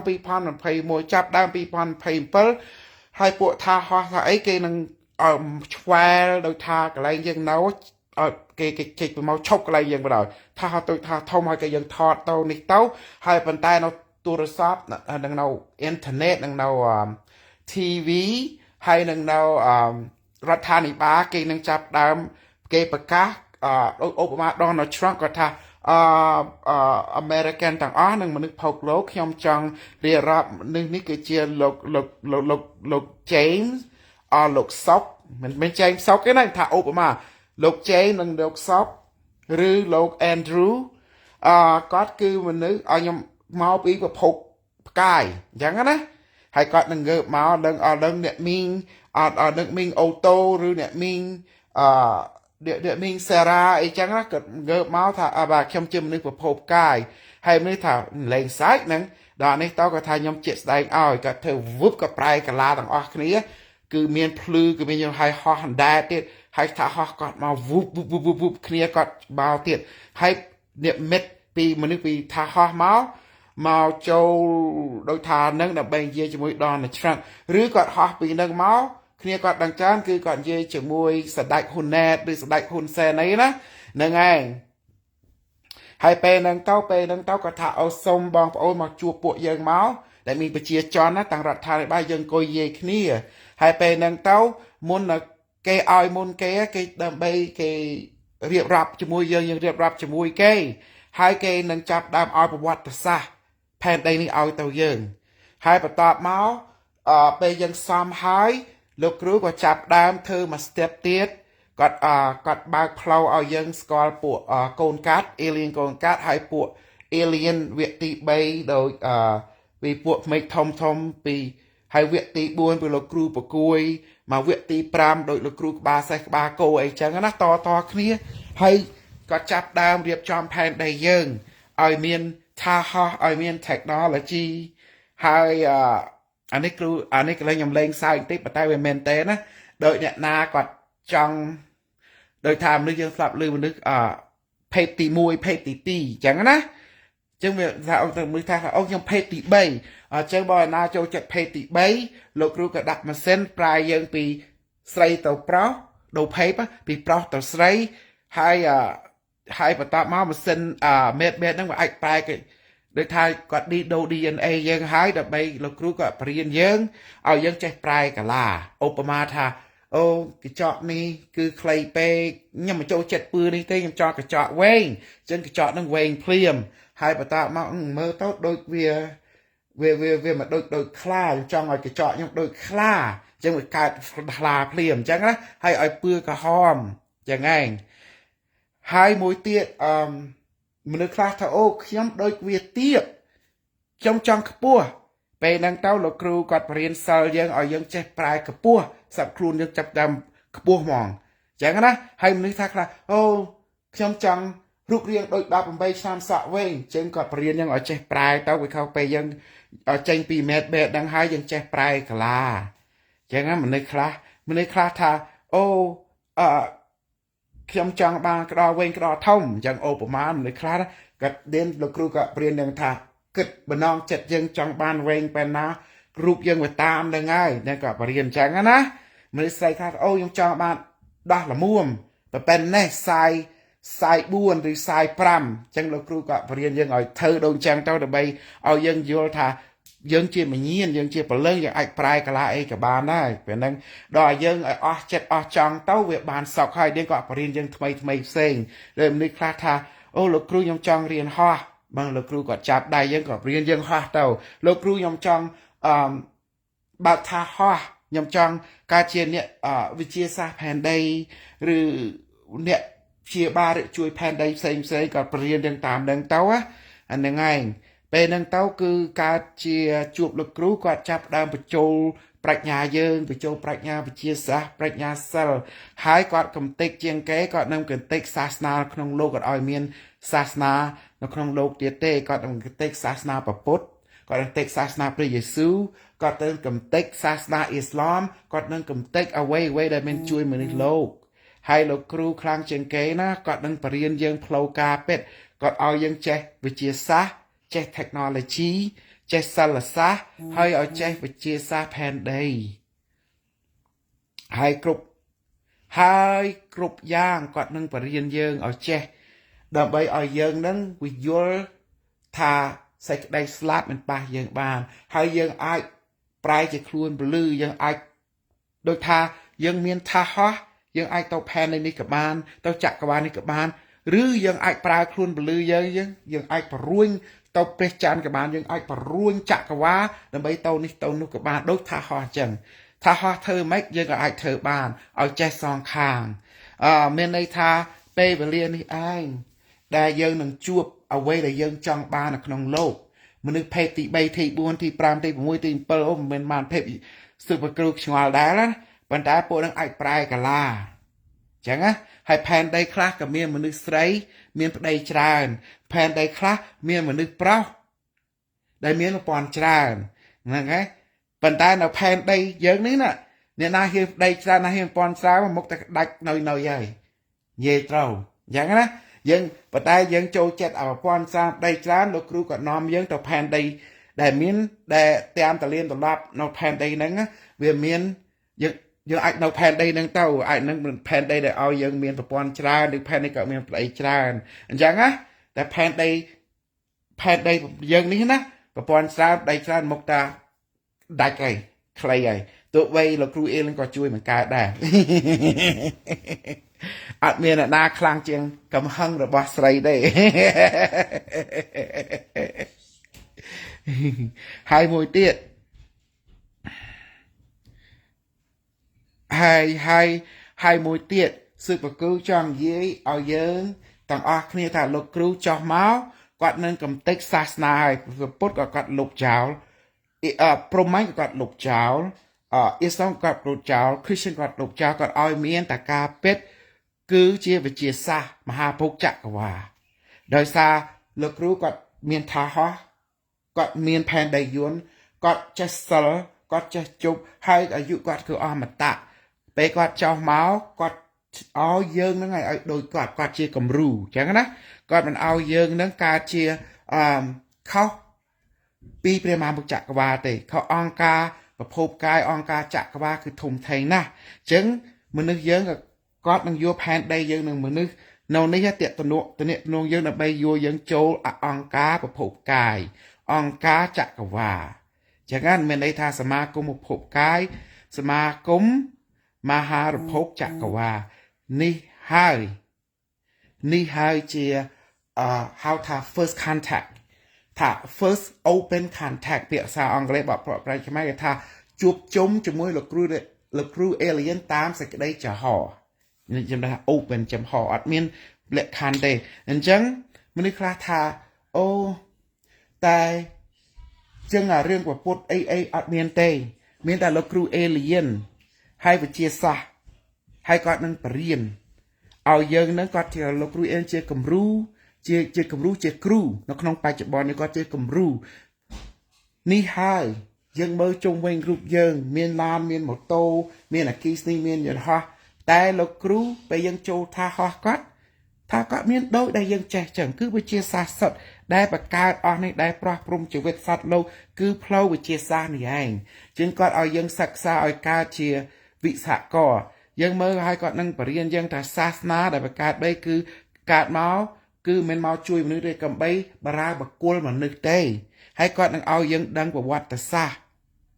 2021ចាប់ដើម2027ហើយពួកថាហោះថាអីគេនឹងឆ្វែលដោយថាកន្លែងយើងនៅគេចេញមកឈប់កន្លែងយើងបណ្ដោយថាទៅថាធំហើយគេយើងថតទៅនេះទៅហើយប៉ុន្តែនៅទូរស័ព្ទនឹងនៅអ៊ីនធឺណិតនឹងនៅ TV ហើយនឹងនៅរដ្ឋាភិបាលគេនឹងចាប់ដើមគេប្រកាសឧបមាDonald Trumpគាត់ថាAmerican ទាំងអស់នឹងមនុស្សភោគលោកខ្ញុំចង់រៀបរាប់នេះគឺជាលោក James លោកសុកមិន James សុកទេណាថាឧបមាលោក James និងលោកសុកឬលោក Andrew គាត់គឺមនុស្សឲ្យខ្ញុំមកពីប្រភពផ្កាយអញ្ចឹងណាហើយគាត់នឹងងើបមកដឹងអ្នកមីងនឹងមីងអូតូឬអ្នកមីងអ្នកមីងសារ៉ាអីចឹងណាគាត់ងើបមកថាបាទខ្ញុំជាមនុស្សប្រភពកាយហើយមនុស្សថាលេងសើចហ្នឹងដល់នេះតគាត់ថាខ្ញុំជាស្ដែងឲ្យគាត់ធ្វើវឹបក៏ប្រែកាឡាទាំងអស់គ្នាគឺមានភ្លឺគឺមានហើយហោះអណ្ដែតទៀតហើយថាហោះគាត់មកវឹបគ្នាគាត់មកទៀតហើយអ្នកមិត្តពីមនុស្សពីថាហោះមក មកចូលដោយថានឹងដើម្បីនិយាយជាមួយដនឆ្រាំងឬគាត់ហោះពីនឹងមកគ្នាគាត់ដឹងច្រើនគឺគាត់និយាយជាមួយស្ដេចហ៊ុនណែតឬស្ដេចហ៊ុនសែនអីណាហ្នឹងឯងហើយពេលហ្នឹងទៅគាត់ថាអូសុំបងប្អូនមកជួបពួកយើងមកដែលមានប្រជាជនណាតាំងរដ្ឋាភិបាលយើងអង្គុយនិយាយគ្នាហើយពេលហ្នឹងទៅមុនគេឲ្យមុនគេដើម្បីគេរៀបរាប់ជាមួយយើងរៀបរាប់ជាមួយគេហើយគេនឹងចាប់ដើមឲ្យប្រវត្តិសាស្ត្រផែនដីនេះឲ្យទៅយើងហើយបន្ទាប់មកពេលយើងសំហើយលោកគ្រូក៏ចាប់ដើមធ្វើមួយ step ទៀតគាត់បើកផ្លូវឲ្យយើងស្គាល់ពួកកូនកាត់ alien កូនកាត់ហើយពួក alien វគ្គទី3ដោយពីពួកផ្មេឃធំពីហើយវគ្គទី4ពីលោកគ្រូប្រគួយមកវគ្គទី5ដោយលោកគ្រូក្បាលសេះក្បាលគោអីចឹងណាតគ្នាហើយគាត់ចាប់ដើមរៀបចំផែនដីយើងឲ្យមានថាហោះឲ្យមាន technology ហើយអានេះគ្រូអានេះកន្លែងខ្ញុំលេងសើចបន្តិចប៉ុន្តែវាមែនតើណាដោយអ្នកណាគាត់ចង់ដោយថាមនុស្សយើងស្លាប់លឺមនុស្សភេទទី1ភេទទី2អញ្ចឹងណាចឹងវាថាអង្គទៅមើលថាអូខ្ញុំភេទទី3អញ្ចឹងបើណាចូលចិត្តភេទទី3លោកគ្រូក៏ដាក់ម៉ាស៊ីនប្រែយើងពីស្រីទៅប្រុសដូរភេទពីប្រុសទៅស្រីហើយបន្តមកម៉ាស៊ីនមេតហ្នឹងវាអាចប្រែគេដូចថាគាត់ដូរ DNA យើងហើយដើម្បីលោកគ្រូក៏បរៀនយើងឲ្យយើងចេះប្រែកាឡាឧបមាថាអូកញ្ចក់នេះគឺខ្លីពេកខ្ញុំមិនចូលចិត្តពឺនេះទេខ្ញុំចង់កញ្ចក់វែងអញ្ចឹងកញ្ចក់នឹងវែងភ្លាមហើយបន្តមកមើលទៅដូចវាមកដូចខ្លាចង់ឲ្យកញ្ចក់ខ្ញុំដូចខ្លាអញ្ចឹងវាកើតខ្លាភ្លាមអញ្ចឹងណាហើយឲ្យពឺក្រហមអញ្ចឹងឯងហើយមួយទៀតមនុស្សខ្លះថាអូខ្ញុំដូចវាទៀតខ្ញុំចង់ខ្ពស់ពេលហ្នឹងទៅលោកគ្រូគាត់បរៀនសិលយើងឲ្យយើងចេះប្រែខ្ពស់សាប់ខ្លួនយើងចាប់ដើមខ្ពស់ហ្មងអញ្ចឹងណាហើយមនុស្សថាខ្លះអូខ្ញុំចង់រូបរាងដូច18ឆ្នាំសក់វែងអញ្ចឹងគាត់បរៀនយើងឲ្យចេះប្រែទៅវាខុសពេលយើងចេញពីមេតបែហ្នឹងហើយយើងចេះប្រែកាឡាអញ្ចឹងណាមនុស្សខ្លះថាអូខ្ញុំចង់បានក្តោវែងក្តោធំអញ្ចឹងឧបមាមនុស្សខ្លះគាត់រៀនលោកគ្រូក៏ប្រៀននឹងថាគិតបំណងចិត្តយើងចង់បានវែងពេលណារូបយើងវាតាមនឹងហើយតែក៏បរៀនអញ្ចឹងណាមនុស្សស្រីខ្លះអូខ្ញុំចង់បានដោះល្មមប៉ុណ្ណេះសាយ4ឬសាយ5អញ្ចឹងលោកគ្រូក៏បរៀនយើងឲ្យធ្វើដូចអញ្ចឹងទៅដើម្បីឲ្យយើងយល់ថាយើងជាមញៀនយើងជាពលឹងយើងអាចប្រែកាឡាអីក៏បានដែរពេលហ្នឹងដល់ឲ្យយើងឲ្យអស់ចិត្តអស់ចង់ទៅវាបានសក់ហើយយើងក៏បរៀនយើងថ្មីផ្សេងដូចមនុស្សខ្លះថាអូលោកគ្រូខ្ញុំចង់រៀនហោះបងលោកគ្រូក៏ចាប់ដៃយើងក៏រៀនយើងហោះទៅលោកគ្រូខ្ញុំចង់បើកថាហោះខ្ញុំចង់ការជាអ្នកវិទ្យាសាស្ត្រផែនដីឬអ្នកព្យាបាលជួយផែនដីផ្សេងក៏បរៀនយើងតាមនឹងទៅអាហ្នឹងឯងពេលហ្នឹងទៅគឺកើតជាជួបលោកគ្រូគាត់ចាប់ដើមបញ្ចូលប្រាជ្ញាយើងបញ្ចូលប្រាជ្ញាវិទ្យាសាស្ត្រប្រាជ្ញាសិលហើយគាត់កំទេចជាងគេគាត់នឹងកំទេចសាសនាក្នុងលោកគាត់ឲ្យមានសាសនានៅក្នុងលោកទៀតទេគាត់នឹងកំទេចសាសនាពុទ្ធគាត់នឹងកំទេចសាសនាព្រះយេស៊ូវគាត់នឹងកំទេចសាសនាអ៊ីស្លាមគាត់នឹងកំទេចអ្វីដែលមានជួយមនុស្សលោកហើយលោកគ្រូខ្លាំងជាងគេណាគាត់នឹងបរៀនយើងផ្លូវការពិតគាត់ឲ្យយើងចេះវិទ្យាសាស្ត្រចេះ technology ចេះសិលសាស្ត្រហើយឲ្យចេះវិទ្យាសាស្ត្រផែនដីហើយគ្រប់យ៉ាងគាត់នឹងបរៀនយើងឲ្យចេះដើម្បីឲ្យយើងនឹងវិយល់ថាសេចក្តីស្លាប់មិនប៉ះយើងបានហើយយើងអាចប្រែជាខ្លួនពលឺយើងអាចដូចថាយើងមានថាហោះយើងអាចទៅផែននេះក៏បានទៅចក្រវាលនេះក៏បានឬយើងអាចប្រើខ្លួនពលឺយើងអាចបរួញទៅព្រះច័ន្ទក៏បានយើងអាចបរួញចក្រវាលដើម្បីទៅនេះទៅនោះក៏បានដូចថាហោះអញ្ចឹងថាហោះធ្វើម៉េចយើងក៏អាចធ្វើបានឲ្យចេះសងខាងមានន័យថាពេលវេលានេះឯងដែលយើងនឹងជួបអ្វីដែលយើងចង់បាននៅក្នុងលោកមនុស្សភេទទី3ទី4ទី5ទី6ទី7អូមិនមែនបានភេទស៊ុបគ្រូឆ្ងល់ដែរណាប៉ុន្តែពួកនឹងអាចប្រែកាឡាអញ្ចឹងណាហើយផែនដីខ្លះក៏មានមនុស្សស្រីមានប្តីច្រើនផែនដីខ្លះមានមនុស្សប្រុសដែលមានប្រព័ន្ធច្រើនហ្នឹងហើយប៉ុន្តែនៅផែនដីយើងនេះណាអ្នកណាហ៊ានប្តីច្រើនណាហ៊ានប្រព័ន្ធច្រើនមកតែដាច់នៅហើយនិយាយត្រូវអញ្ចឹងណា យើងបតែយើងចូលចិត្តឲ្យប្រព័ន្ធសាស្ត្រដីច្រើនលោកគ្រូក៏នាំយើងទៅផែនដីដែលមានដែលតាមតលៀនត្រឡប់នៅផែនដីហ្នឹងវាមានយើងអាចនៅផែនដីហ្នឹងទៅអាចនឹងផែនដីដែលឲ្យយើងមានប្រព័ន្ធច្រើនឬផែនដីក៏មានប្តីច្រើនអញ្ចឹងណាតែផែនដីយើងនេះណាប្រព័ន្ធច្រើនដីច្រើនមុខតាដាច់ហើយខ្លីហើយទោះបីលោកគ្រូអេលក៏ជួយបង្កើតដែរអត់មានអ្នកណាខ្លាំងជាងកំហឹងរបស់ស្រីទេហើយមួយទៀតហើយមួយទៀតសិបកូចង់និយាយឲ្យយើងទាំងអស់គ្នាថាលោកគ្រូចោះមកគាត់នឹងកំទេចសាសនាហើយពុទ្ធក៏គាត់លុបចោលព្រហ្មញ្ញក៏គាត់លុបចោលអ៊ីស្លាមគាត់លុបចោល Christian គាត់លុបចោលគាត់ឲ្យមានតែការពិតគឺជាវិជាសាស្ត្រមហាភោគចក្រវាឡដោយសារលោកគ្រូគាត់មានថាហោះគាត់មានផែនដីយួនគាត់ចេះសិលគាត់ចេះជប់ហើយអាយុគាត់គឺអមតៈពេលគាត់ចោះមកគាត់ឲ្យយើងហ្នឹងឲ្យដូចគាត់ជាគំរូអញ្ចឹងណាគាត់មិនឲ្យយើងហ្នឹងកើតជាខុសពីព្រះមហាភោគចក្រវាឡទេខុសអង្គការប្រភពកាយអង្គការចក្រវាឡគឺធំធេងណាស់អញ្ចឹងមនុស្សយើងក៏គាត់នឹងយកផែនដីយើងនឹងមនុស្សនៅនេះតេតនងយើងដើម្បីយកយើងចូលអង្គការប្រភពកាយអង្គការចក្រវាឡចឹងហ្នឹងមានន័យថាសមាគមប្រភពកាយសមាគមមហារភពចក្រវាឡនេះហើយជាហៅថា first contact ថា first open contact ពាក្យភាសាអង់គ្លេសបកប្រែប្រែខ្មែរគេថាជួបជុំជាមួយលោកគ្រូ alien តាមសេចក្តីចំហនេះខ្ញុំថា open ចំហអត់មានលក្ខខណ្ឌទេអញ្ចឹងមនុស្សខ្លះថាអូតែចឹងអារឿងប្រពុតអីអត់មានទេមានតែលោកគ្រូ alien ហើយវិជាសាស្ត្រហើយគាត់នឹងបរៀនឲ្យយើងនឹងគាត់ជាលោកគ្រូ alien ជាគំរូជាគំរូជាគ្រូនៅក្នុងបច្ចុប្បន្ននេះគាត់ជាគំរូនេះហើយយើងមើលជុំវិញរូបយើងមានឡានមានម៉ូតូមានអគ្គិសនីមានយន្តហោះតែលោកគ្រូពេលយើងចូលថាហោះគាត់ថាគាត់មានដូចដែលយើងចេះចឹងគឺវិជាសាស្ត្រសុទ្ធដែលបង្កើតអស់នេះដែលប្រោះព្រំជីវិតសត្វលោកគឺផ្លូវវិជាសាស្ត្រនេះឯងជាងគាត់ឲ្យយើងសិក្សាឲ្យកើតជាវិស្វករយើងមើលឲ្យគាត់នឹងបរៀនយើងថាសាសនាដែលបង្កើតបីគឺកើតមកគឺមិនមកជួយមនុស្សទេកំបីបារាបកុលមនុស្សទេហើយគាត់នឹងឲ្យយើងដឹងប្រវត្តិសាស្ត្រ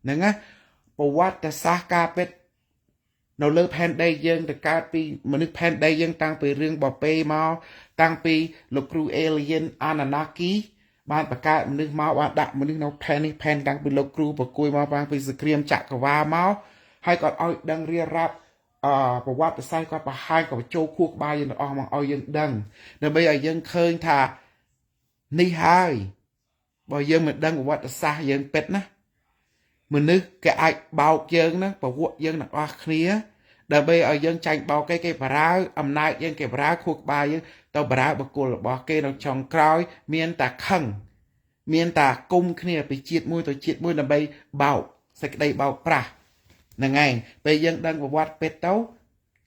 ហ្នឹងណាប្រវត្តិសាស្ត្រការពិតនៅលើផែនដីយើងទៅកើតពីមនុស្សផែនដីយើងតាំងពីរឿងបបេមកតាំងពីលោកគ្រូ alien Anunnaki បានបង្កើតមនុស្សមកបានដាក់មនុស្សនៅផែននេះផែនតាំងពីលោកគ្រូប្រគួយមកបានពីសង្គ្រាមចក្រវាឡមកហើយគាត់ឲ្យដឹងរៀបរាប់ប្រវត្តិសាស្ត្រគាត់បង្ហាញក៏ចូលខួរក្បាលយើងទាំងអស់មកឲ្យយើងដឹងដើម្បីឲ្យយើងឃើញថានេះហើយបើយើងមិនដឹងប្រវត្តិសាស្ត្រយើងពិតណាមនុស្សគេអាចបោកយើងហ្នឹងប្រវត្តិយើងទាំងអស់គ្នាដើម្បីឲ្យយើងចាញ់បោកគេបារើអំណាចយើងគេបារើខួរក្បាលយើងទៅបារើបុគ្គលរបស់គេនៅចុងក្រោយមានតែខឹងមានតែគុំគ្នាពីជាតិមួយទៅជាតិមួយដើម្បីបោកសេចក្តីបោកប្រាស់ហ្នឹងឯងពេលយើងដឹងប្រវត្តិពិតទៅ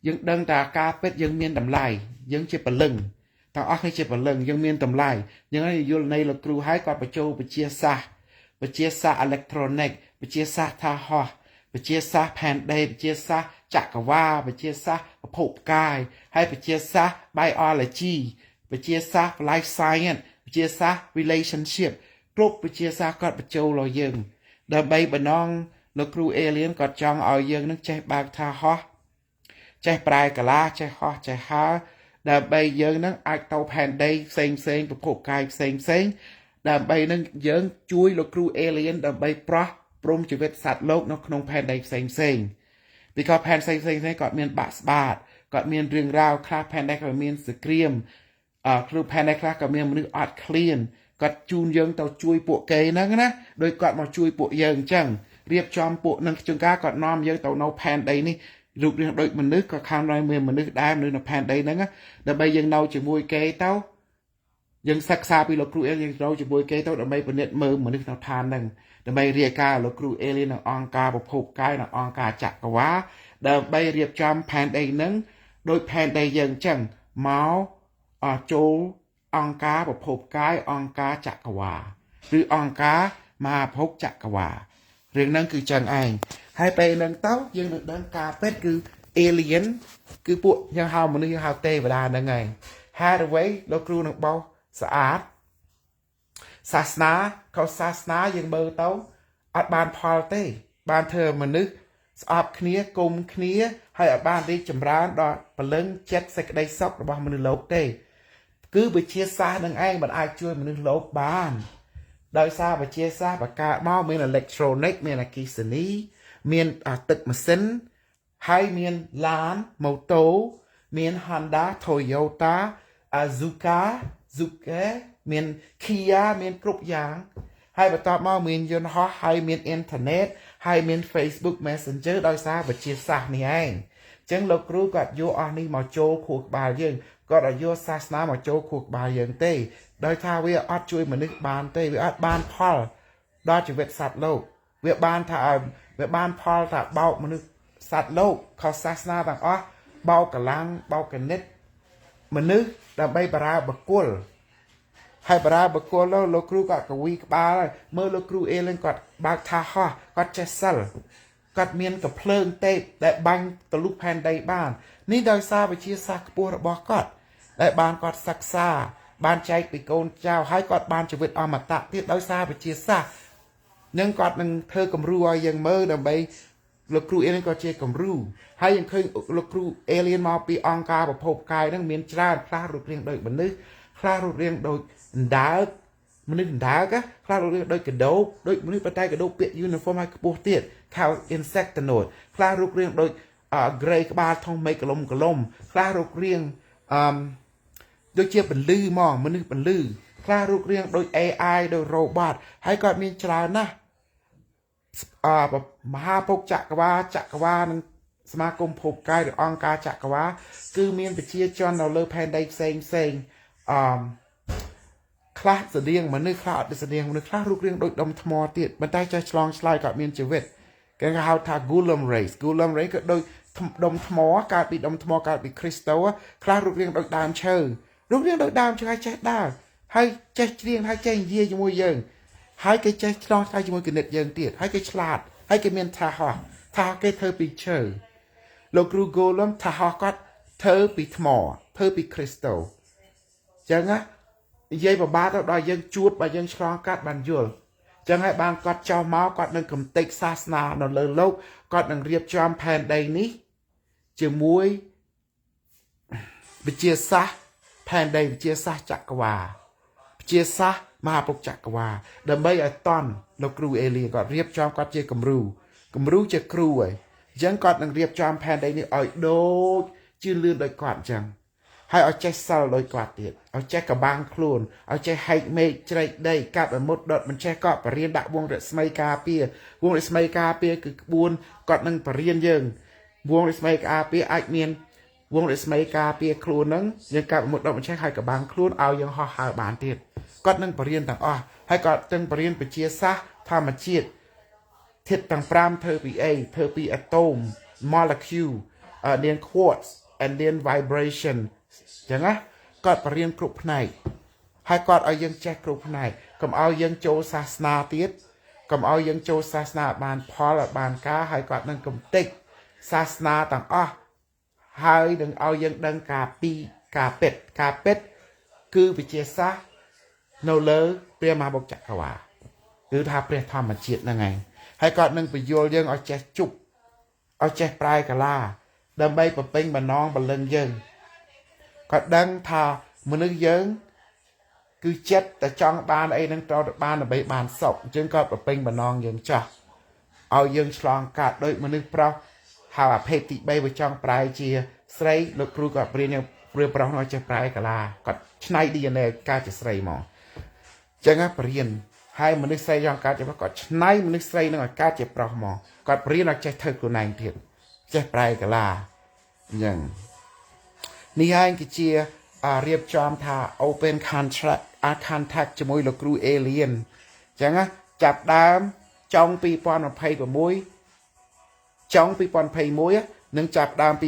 យើងដឹងថាការពិតយើងមានតម្លៃយើងជាពលឹងទាំងអស់គ្នាជាពលឹងយើងមានតម្លៃយើងឲ្យយល់នៃលោកគ្រូហើយគាត់បញ្ចូលវិទ្យាសាស្ត្រអេឡិចត្រូនិកវិទ្យាសាស្ត្រថាហោះវិទ្យាសាស្ត្រផែនដីវិទ្យាសាស្ត្រចក្រវាឡវិទ្យាសាស្ត្រប្រភពកាយហើយវិទ្យាសាស្ត្រ biology វិទ្យាសាស្ត្រ life science វិទ្យាសាស្ត្រ relationship គ្រប់វិទ្យាសាស្ត្រគាត់បញ្ចូលឲ្យយើងដើម្បីបំណងលោកគ្រូ alien គាត់ចង់ឲ្យយើងនឹងចេះបើកថាហោះចេះប្រែកាឡាចេះហោះចេះហើរដើម្បីយើងនឹងអាចទៅផែនដីផ្សេងប្រភពកាយផ្សេងដើម្បីនឹងយើងជួយលោកគ្រូ alien ដើម្បីប្រោះព្រំជីវិតសត្វលោកនៅក្នុងផែនដីផ្សេងពីក៏ផែនផ្សេងគាត់មានបាក់ស្បាតគាត់មានរឿងរ៉ាវខ្លះផែនដីក៏មានសង្គ្រាមគ្រូផែនដីខ្លះក៏មានមនុស្សអត់ឃ្លានគាត់ជូនយើងទៅជួយពួកគេហ្នឹងណាដោយគាត់មកជួយពួកយើងអញ្ចឹងរៀបចំពួកនឹងជួនកាលគាត់នាំយើងទៅនៅផែនដីនេះរូបរាងដូចមនុស្សក៏ខាងនៅមានមនុស្សដែរមនុស្សនៅផែនដីហ្នឹងដើម្បីយើងនៅជាមួយគេទៅយើងសិក្សាពីលោកគ្រូអេលយើងទៅជាមួយគេទៅដើម្បីពិនិត្យមើលមនុស្សនៅឋានហ្នឹងដើម្បីរាយការណ៍លោកគ្រូអេលីនៅអង្គការប្រភពកាយនៅអង្គការចក្រវាឡដើម្បីរៀបចំផែនដីហ្នឹងដោយផែនដីយើងអញ្ចឹងមក ចូលអង្គការប្រភពកាយអង្គការចក្រវាលឬអង្គការមហាភពចក្រវាលរឿងហ្នឹងគឺចឹងឯងហើយពេលហ្នឹងទៅយើងនឹងដឹងការពិតគឺ alien គឺពួកយើងហៅមនុស្សយើងហៅទេវតាហ្នឹងឯងហើយអ្វីលោកគ្រូនឹងបោះស្អាតសាសនាខុសសាសនាយើងមើលទៅអត់បានផលទេបានធ្វើមនុស្សស្អប់គ្នាគុំគ្នាហើយអត់បានរីកចម្រើនដល់ពលឹងចិត្តសេចក្តីសុខរបស់មនុស្សលោកទេគឺវិទ្យាសាស្ត្រនឹងឯងមិនអាចជួយមនុស្សលោកបានដោយសារវិទ្យាសាស្ត្របង្កើតមកមានអេឡិចត្រូនិកមានអគ្គិសនីមានទឹកម៉ាស៊ីនហើយមានឡានម៉ូតូមាន Honda Toyota Azuka Zuke មាន Kia មានគ្រប់យ៉ាងហើយបន្ទាប់មកមានយន្តហោះហើយមានអ៊ីនធឺណិតហើយមាន Facebook Messenger ដោយសារវិទ្យាសាស្ត្រនេះឯងអញ្ចឹងលោកគ្រូគាត់យកអស់នេះមកចូលខួរក្បាលយើងគាត់ឲ្យយកសាសនាមកចូលខួរក្បាលយើងទេដោយថាវាអត់ជួយមនុស្សបានទេវាអត់បានផលដល់ជីវិតសត្វលោកវាបានថាវាបានផលថាបោកមនុស្សសត្វលោកខុសសាសនាទាំងអស់បោកកម្លាំងបោកកណិតមនុស្សដើម្បីបរាបកុលហើយបរាបកុលលោកគ្រូគាត់កវីក្បាលហើយមើលលោកគ្រូអេលេងគាត់បើកថាហោះគាត់ចេះសិលគាត់មានកំភ្លើងទេពដែលបាញ់ទលុះផែនដីបាននេះដោយសារវិទ្យាសាស្ត្រខ្ពស់របស់គាត់ដែលបានគាត់សិក្សាបានចែកពីកូនចៅហើយគាត់បានជីវិតអមតៈទៀតដោយសារវិទ្យាសាស្ត្រនឹងគាត់នឹងធ្វើគំរូឲ្យយើងមើលដើម្បីលោកគ្រូអេលៀនក៏ជាគំរូហើយយើងឃើញលោកគ្រូអេលៀនមកពីអង្គការប្រភពកាយហ្នឹងមានច្រើនខ្លះរូបរាងដូចមនុស្សខ្លះរូបរាងដូចអណ្ដើកមនុស្សអណ្ដើកខ្លះរូបរាងដូចកដោបដូចមនុស្សប៉ុន្តែកដោបពាក់ uniform ឲ្យខ្ពស់ទៀតខោ insectoid ខ្លះរូបរាងដូចgrey ក្បាលធំមេឃកលុំខ្លះរូបរាងដូចជាពលឺហ្មងមនុស្សពលឺខ្លះរូបរាងដូច AI ដូច robot ហើយគាត់មានច្រើនណាស់មហាភពចក្រវាលនិងសមាគមភពកាយឬអង្គការចក្រវាលគឺមានប្រជាជននៅលើផែនដីផ្សេងខ្លះស្តៀងមនុស្សខ្លះអត់ស្តៀងមនុស្សខ្លះរូបរាងដូចដុំថ្មទៀតប៉ុន្តែចេះឆ្លងឆ្លើយគាត់មានជីវិតគេហៅថា Golem Race ក៏ដូចដុំថ្មកើតពីដុំថ្មកើតពី Crystal ខ្លះរូបរាងដូចដើមឈើរូបរាងដូចដើមឈើហើយចេះដើរហើយចេះច្រៀងហើយចេះនិយាយជាមួយយើងហើយគេចេះឆ្លងឆ្លើយជាមួយគណិតយើងទៀតហើយគេឆ្លាតហើយគេមានថាហោះគេធ្វើពីឈើលោកគ្រូ Golem ថាហោះគាត់ធ្វើពីថ្មធ្វើពី Crystal ចឹងណានិយាយប្របាទដល់យើងជួតបើយើងឆ្លងកាត់បានយល់ចឹងហើយបានគាត់ចោះមកគាត់នឹងកំទេចសាសនានៅលើលោកគាត់នឹងរៀបចំផែនដីនេះជាមួយវិទ្យាសាស្ត្រផែនដីវិទ្យាសាស្ត្រចក្រវាលវិទ្យាសាស្ត្រមហាភពចក្រវាលដើម្បីឲ្យតន់លោកគ្រូអេលីគាត់រៀបចំគាត់ជាគំរូជាគ្រូហើយអញ្ចឹងគាត់នឹងរៀបចំផែនដីនេះឲ្យដូចជាលឿនដូចគាត់អញ្ចឹងហើយឲ្យចេះសិលដោយគាត់ទៀតឲ្យចេះកបាំងខ្លួនឲ្យចេះហែកមេឃជ្រែកដីកាប់មុតដុតមិនចេះក៏បរៀនដាក់វងរស្មីការពារវងរស្មីការពារគឺក្បួនគាត់នឹងបរៀនយើងវងរស្មីការពារអាចមានវងរស្មីការពារខ្លួនហ្នឹងយើងកាប់មុតដុតមិនចេះហើយកបាំងខ្លួនឲ្យយើងហោះហើរបានទៀតគាត់នឹងបរៀនទាំងអស់ហើយគាត់ទាំងបរៀនវិទ្យាសាស្ត្រធម្មជាតិធាតុទាំង5ធ្វើពីអីធ្វើពី atom molecule មាន quartz and then vibration ចឹងណាគាត់បរៀនគ្រប់ផ្នែកហើយគាត់ឲ្យយើងចេះគ្រប់ផ្នែកកុំឲ្យយើងចូលសាសនាទៀតកុំឲ្យយើងចូលសាសនាបានផលបានការហើយគាត់នឹងកំទេចសាសនាទាំងអស់ហើយនឹងឲ្យយើងដឹងការពិតគឺវិទ្យាសាស្ត្រនៅលើព្រះមហាបុកចក្រវាលគឺថាព្រះធម្មជាតិហ្នឹងឯងហើយគាត់នឹងបញ្យល់យើងឲ្យចេះជប់ឲ្យចេះប្រែកាឡាដើម្បីបំពេញបំណងបលឹងយើងគាត់ដឹងថាមនុស្សយើងគឺចិត្តតែចង់បានអីនឹងត្រូវតែបានដើម្បីបានសុខអញ្ចឹងគាត់បំពេញបំណងយើងចាស់ឲ្យយើងឆ្លងកាត់ដោយមនុស្សប្រុសហៅអាភេទទី3វាចង់ប្រែជាស្រីលោកគ្រូគាត់ព្រៀនយើងព្រាប្រុសនោះចេះប្រែកាឡាគាត់ឆ្នៃ DNA កើតជាស្រីមកអញ្ចឹងព្រៀនហើយមនុស្សស្រីចង់កើតជាប្រុសគាត់ឆ្នៃមនុស្សស្រីនឹងឲ្យកើតជាប្រុសមកគាត់ព្រៀនឲ្យចេះធ្វើខ្លួនឯងទៀតចេះប្រែកាឡាអញ្ចឹងនេះហើយគឺជារៀបចំថា open contact ជាមួយលោកគ្រូ alien អញ្ចឹងចាប់ដើមចុង2026ចុង2021នឹងចាប់ដើម2027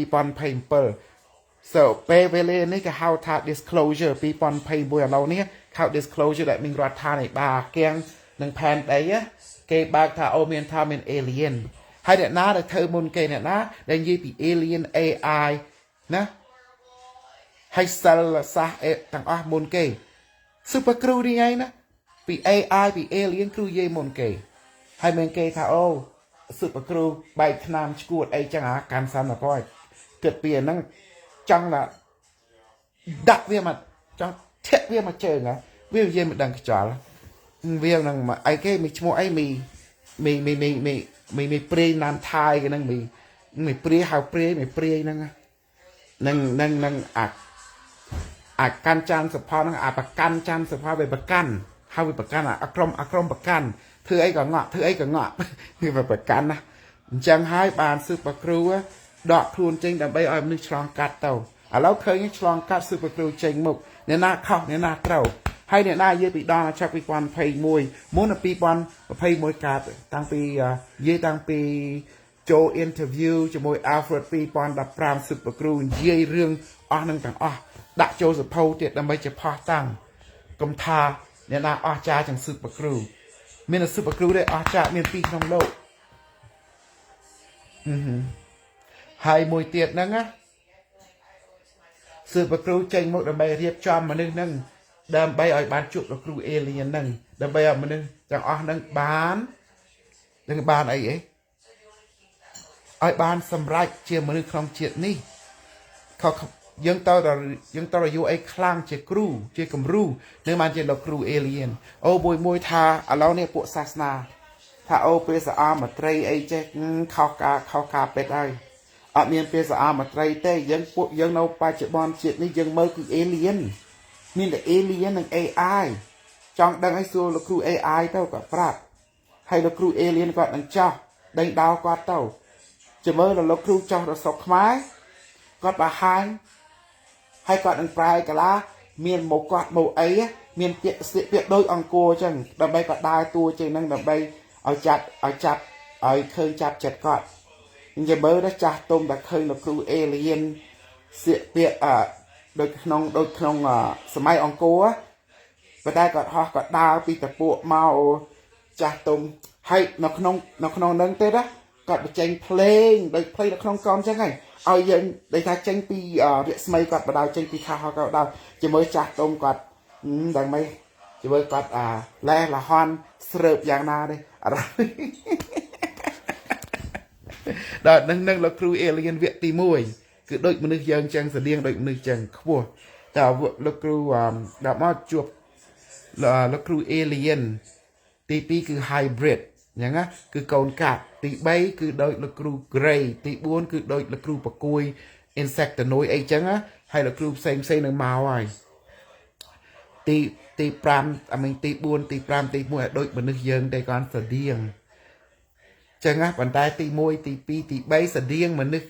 so ពេលវេលានេះគេហៅថា disclosure 2021ឥឡូវនេះហៅ disclosure ដែលមានរដ្ឋាភិបាលគៀងនឹងផែនដីគេបើកថាអូមានថាមាន alien ហើយអ្នកណាដែលធ្វើមុនគេអ្នកណាដែលនិយាយពី alien AI ណាហើយសិលសាសទាំងអស់មុនគេ super គ្រូនេះឯងណាពី AI ពី alien គ្រូនិយាយមុនគេហើយមានគេថាអូ super គ្រូបែកឆ្នាំឈួតអីចឹងកាន់សាន់តែគាត់គិតពីហ្នឹងចង់ថាដាក់វាមកចង់ធាក់វាមកជើងវានិយាយមិនដឹងខ្យល់វានឹងអីគេមានឈ្មោះអីមីព្រាយណានថៃគេហ្នឹងមីព្រាយហៅព្រាយមីព្រាយហ្នឹងនឹងអាកាន់ចានសុផលហ្នឹងអាប្រកាន់ចានសុផលវាប្រកាន់ហើយវាប្រកាន់អាក្រុមប្រកាន់ធ្វើអីក៏ងក់វាប្រកាន់ណាអញ្ចឹងហើយបានស៊ឺបគ្រូដកខ្លួនចេញដើម្បីឲ្យមនុស្សឆ្លងកាត់ទៅឥឡូវឃើញឆ្លងកាត់ស៊ឺបគ្រូចេញមុខអ្នកណាខុសអ្នកណាត្រូវហើយអ្នកណានិយាយពីដងចាប់ពី2021មុន2021កើតតាំងពីចូល interview ជាមួយ Alfred 2015 Super Crew និយាយរឿងអស់នឹងទាំងអស់ដាក់ចូលសភៅទៀតដើម្បីជាផោះតាំងកុំថាអ្នកណាអស់ចាជាង Super Crew មាន Super Crew ដែរអស់ចាមានពីរក្នុងលោកហើយមួយទៀតហ្នឹងណា Super Crew ចេញមកដើម្បីរៀបចំមនុស្សហ្នឹងដើម្បីឲ្យបានជួបលោកគ្រូ alien ហ្នឹងដើម្បីឲ្យមនុស្សទាំងអស់ហ្នឹងបានអីឲ្យបានសម្រេចជាមនុស្សក្នុងជាតិនេះយើងតើយូរអីខ្លាំងជាគ្រូជាគំរូនឹងបានជាលោកគ្រូ alien អូមួយថាឥឡូវនេះពួកសាសនាថាអូព្រះសអមត្រីអីចេះខុសការពេតហើយអត់មានព្រះសអមត្រីទេយើងនៅបច្ចុប្បន្នជាតិនេះយើងមើលគឺ alien មានតែ alien និង AI ចង់ដឹងឲ្យសួរលោកគ្រូ AI ទៅគាត់ប្រាប់ហើយលោកគ្រូ alien គាត់នឹងចោះដេញដោលគាត់ទៅចាំមើលលោកគ្រូចោះរស័កខ្មែរគាត់បង្ហាញហើយគាត់នឹងប្រែកាឡាមានមកគាត់មកអីមានពាក្យស្លៀកពាក់ដូចអង្គរអញ្ចឹងដើម្បីគាត់ដើរតួជាងហ្នឹងដើម្បីឲ្យចាប់ឲ្យឃើញចាប់ចិត្តគាត់អញ្ចឹងមើលទៅចាស់ទុំតែឃើញលោកគ្រូ alien ស្លៀកពាក់ដូចក្នុងសម័យអង្គរប៉ុន្តែគាត់ហោះគាត់ដើរពីតពួកមកចាស់ទុំហើយនៅក្នុងហ្នឹងទេណាគាត់បញ្ចេញភ្លេងដូចភ្លេងនៅក្នុងកោនអញ្ចឹងហើយឲ្យយើងដែលថាចេញពីរស្មីគាត់បដៅចេញពីខោគាត់បដៅជាមួយចាស់ទុំគាត់ដឹងមិនជាមួយគាត់ឡែលហន់ស្រើបយ៉ាងណាទេអរដល់នឹងលោកគ្រូ alien វគ្គទី1គឺដូចមនុស្សយើងចឹងស្តៀងដូចមនុស្សចឹងខ្ពស់តែលោកគ្រូដល់មកជួបលោកគ្រូ alien ទី2គឺ hybrid អញ្ចឹងណាគឺកូនកាត់ទី3គឺដូចលោកគ្រូ Gray ទី4គឺដូចលោកគ្រូបកួយ insectoid អីចឹងណាហើយលោកគ្រូផ្សេងនឹងមកហើយទី5អាមីងទី4ទី5ទី1ឲ្យដូចមនុស្សយើងតែគាត់ស្តៀងចឹងណាប៉ុន្តែទី1ទី2ទី3ស្តៀងមនុស្ស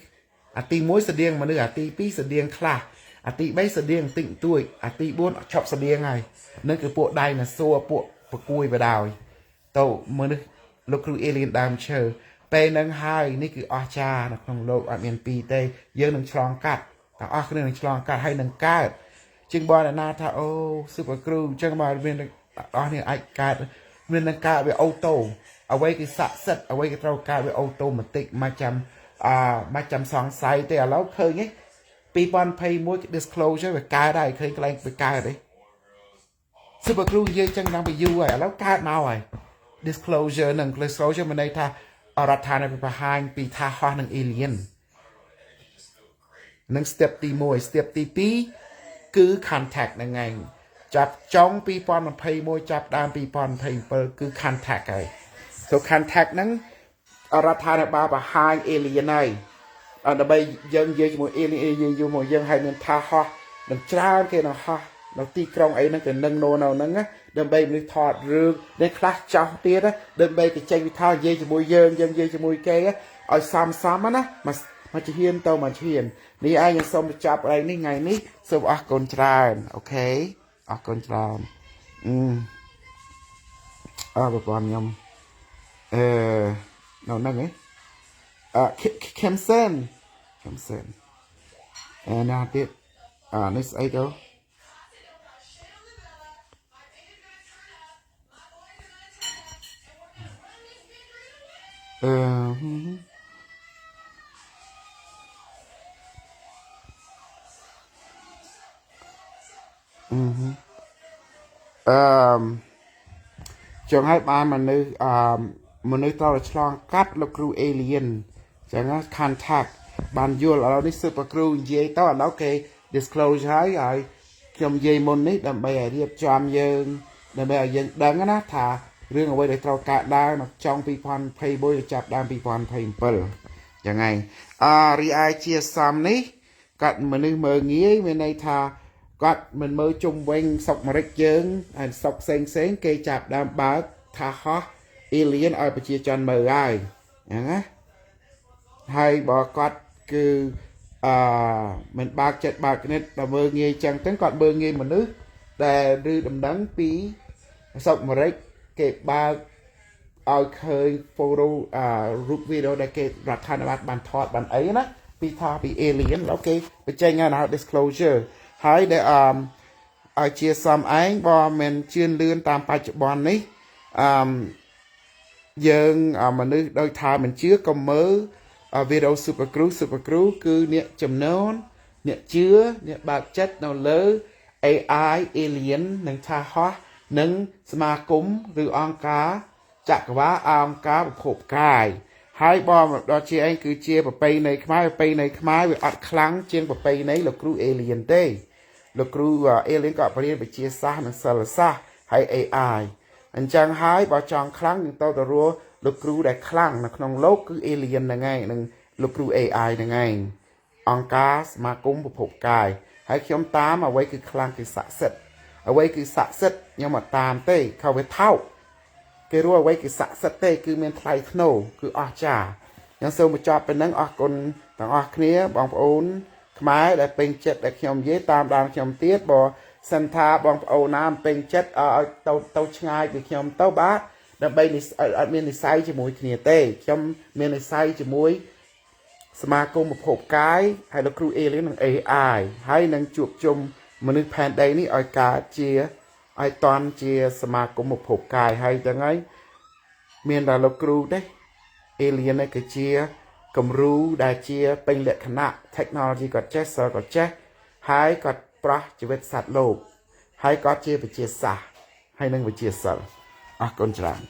អាទី1ស្តៀងមនុស្សអាទី2ស្តៀងខ្លះអាទី3ស្តៀងតិចតួចអាទី4ឈប់ស្តៀងហើយនឹងគឺពួកដៃណាសួរពួកបកួយបដោយទៅមនុស្សលោកគ្រូ alien ដើមឈើពេលហ្នឹងហើយនេះគឺអស្ចារ្យនៅក្នុងលោកអត់មានពីរទេយើងនឹងឆ្លងកាត់ទាំងអស់គ្នានឹងឆ្លងកាត់ហើយនឹងកើតជាងបងណាថាអូ super crew អញ្ចឹងមកមានអស់នេះអាចកើតមាននឹងកើតវាអូតូអ្វីគឺស័ក្តិសិទ្ធអ្វីគឺត្រូវកើតវាអូតូម៉ាទិកមកចាំសង្ស័យទេឥឡូវឃើញ2021 disclosure វាកើតហើយឃើញកន្លែងវាកើតទេ super crew និយាយចឹងតាំងពីយូរហើយឥឡូវកើតមកហើយdisclosure នឹង disclosure មានន័យថារដ្ឋាភិបាលបង្ហាញពីថាហោះនឹង alien នឹង step ទី1 step ទី2គឺ contact ហ្នឹងឯងចាប់ចុង2021ចាប់ដើម2027គឺ contact ហើយ so contact ហ្នឹងរដ្ឋាភិបាលបង្ហាញ alien ហើយដើម្បីយើងនិយាយជាមួយ alien ជាមួយយើងឲ្យមានថាហោះនឹងច្រើនគេនឹងហោះនៅទីក្រុងអីហ្នឹងក៏នឹងនៅហ្នឹងណាដើម្បីមនុស្សថតរឿងដែលខ្លះចោះទៀតដើម្បីគេចេញវិថានិយាយជាមួយយើងនិយាយជាមួយគេឲ្យសមណាមកជាហ៊ានទៅមកជាហ៊ាននេះឯងខ្ញុំសូមចាប់ឯងនេះថ្ងៃនេះសូមអរគុណច្រើនអូខេអរគុណច្រើនប្រព័ន្ធខ្ញុំនៅហ្នឹងឯងKemsen ណាទៀតនេះស្អីទៅចង់ឲ្យបានមនុស្សត្រូវឆ្លងកាត់លោកគ្រូអេលៀនចឹងណា contact បានយល់ឥឡូវនេះស៊ើបប្រគ្រូនិយាយទៅឥឡូវគេ disclose ហើយខ្ញុំនិយាយមុននេះដើម្បីឲ្យរៀបចំយើងដើម្បីឲ្យយើងដឹងណាថារឿងអ្វីដែលត្រូវកើតឡើងនៅចុង2021ចាប់ដើម2027យ៉ាងហ្នឹងរីឯជាសំនេះគាត់មនុស្សមើងងាយមានន័យថាគាត់មិនមើលជុំវិញសុកអាមេរិកយើងហើយសុកផ្សេងគេចាប់ដើមបើកថាហោះអេលៀនឲ្យប្រជាជនមើលហើយហ្នឹងណាហើយបើគាត់គឺមិនបើកចិត្តបើកគណិតដល់មើលងាយចឹងទៅគាត់មើលងាយមនុស្សដែលឬដំណឹងពីសុកអាមេរិកគេបើកឲ្យឃើញ photo រូបវីដេអូដែលគេរដ្ឋាភិបាលបានថតបានអីណាពីថាពី alien អូខេបញ្ចេញឲ្យ disclosure ហើយដែលឲ្យជាសំឯងបើមិនជឿនលឿនតាមបច្ចុប្បន្ននេះយើងមនុស្សដោយថាមិនជឿក៏មើលវីដេអូ super crew គឺអ្នកចំណូនអ្នកជឿអ្នកបើកចិត្តនៅលើ AI alien និងថាហោះនិងសមាគមឬអង្គការចក្រវាឡអង្គការពិភពកាយហើយបើដល់ជាឯងគឺជាប្រពៃណីខ្មែរវាអត់ខ្លាំងជាងប្រពៃណីលោកគ្រូ alien ទេលោកគ្រូ alien ក៏បរៀនវិទ្យាសាស្ត្រនិងសិលសាស្ត្រហើយ AI អញ្ចឹងហើយបើចង់ខ្លាំងយើងទៅរកលោកគ្រូដែលខ្លាំងនៅក្នុងលោកគឺ alien ហ្នឹងឯងនិងលោកគ្រូ AI ហ្នឹងឯងអង្គការសមាគមពិភពកាយហើយខ្ញុំតាមអ្វីគឺខ្លាំងគឺស័ក្តិសិទ្ធិអ្វីគឺស័ក្តិសិទ្ធិខ្ញុំអត់តាមទេខោវាថោកគេรู้អ្វីគឺស័ក្តិសិទ្ធិទេគឺមានថ្លៃថ្នូរគឺអស្ចារ្យខ្ញុំសូមបញ្ចប់ប៉ុណ្ណឹងអរគុណទាំងអស់គ្នាបងប្អូនខ្មែរដែលពេញចិត្តដែលខ្ញុំនិយាយតាមដានខ្ញុំទៀតបើសិនថាបងប្អូនណាពេញចិត្តឲ្យទៅឆ្ងាយពីខ្ញុំទៅបាទដើម្បីអត់មាននិស្ស័យជាមួយគ្នាទេខ្ញុំមាននិស្ស័យជាមួយសមាគមពិភពកាយហើយលោកគ្រូ alien និង AI ហើយនឹងជួបជុំមនុស្សផែនដីនេះឲ្យកើតជាឲ្យតន់ជាសមាគមពិភពកាយហើយទាំងហើយមានតែលោកគ្រូទេ alien នេះគឺជាគំរូដែលជាពេញលក្ខណៈ technology ក៏ចេះសិលក៏ចេះហើយក៏ប្រោះជីវិតសត្វលោកហើយក៏ជាវិទ្យាសាស្ត្រហើយនឹងវិទ្យាសិលអរគុណច្រើន